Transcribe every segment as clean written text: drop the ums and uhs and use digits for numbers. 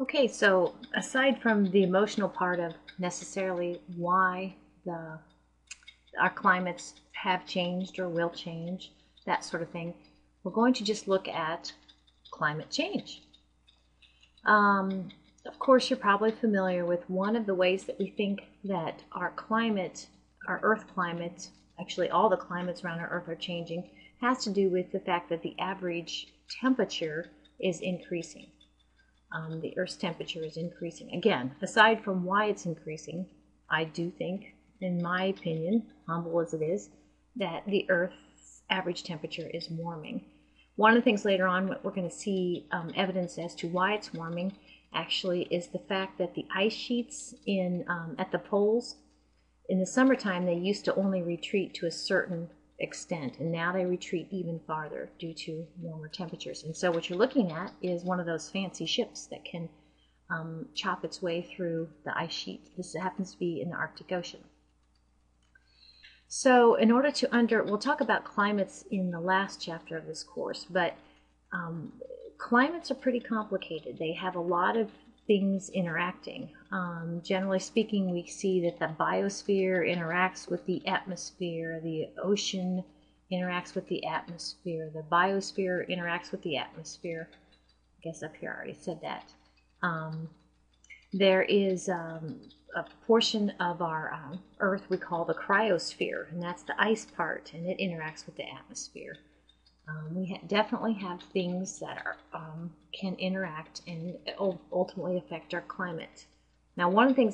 Okay, so aside from the emotional part of necessarily why our climates have changed or will change, that sort of thing, we're going to just look at climate change. Of course, you're probably familiar with one of the ways that we think that our climate, our Earth climate, actually all the climates around our Earth are changing, has to do with the fact that the average temperature is increasing. The Earth's temperature is increasing. Again, aside from why it's increasing, I do think, in my opinion, humble as it is, that the Earth's average temperature is warming. One of the things later on we're going to see evidence as to why it's warming actually is the fact that the ice sheets at the poles, in the summertime they used to only retreat to a certain extent, and now they retreat even farther due to warmer temperatures. And so what you're looking at is one of those fancy ships that can chop its way through the ice sheet. This happens to be in the Arctic Ocean. So in order to we'll talk about climates in the last chapter of this course, but climates are pretty complicated. They have a lot of things interacting. Generally speaking, we see that the biosphere interacts with the atmosphere, the ocean interacts with the atmosphere, the biosphere interacts with the atmosphere. I guess up here I already said that. There is a portion of our Earth we call the cryosphere, and that's the ice part, and it interacts with the atmosphere. We definitely have things that can interact and ultimately affect our climate. Now, one of the things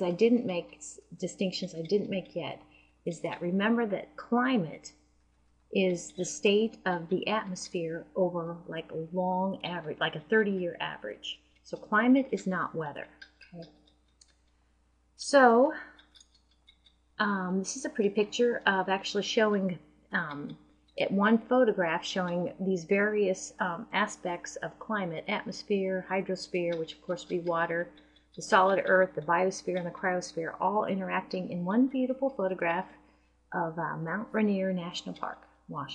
distinctions I didn't make yet, is that remember that climate is the state of the atmosphere over like a long average, like a 30-year average. So climate is not weather. Okay? So this is a pretty picture of actually showing one photograph showing these various aspects of climate: atmosphere, hydrosphere, which of course would be water, the solid earth, the biosphere, and the cryosphere, all interacting in one beautiful photograph of Mount Rainier National Park, Washington.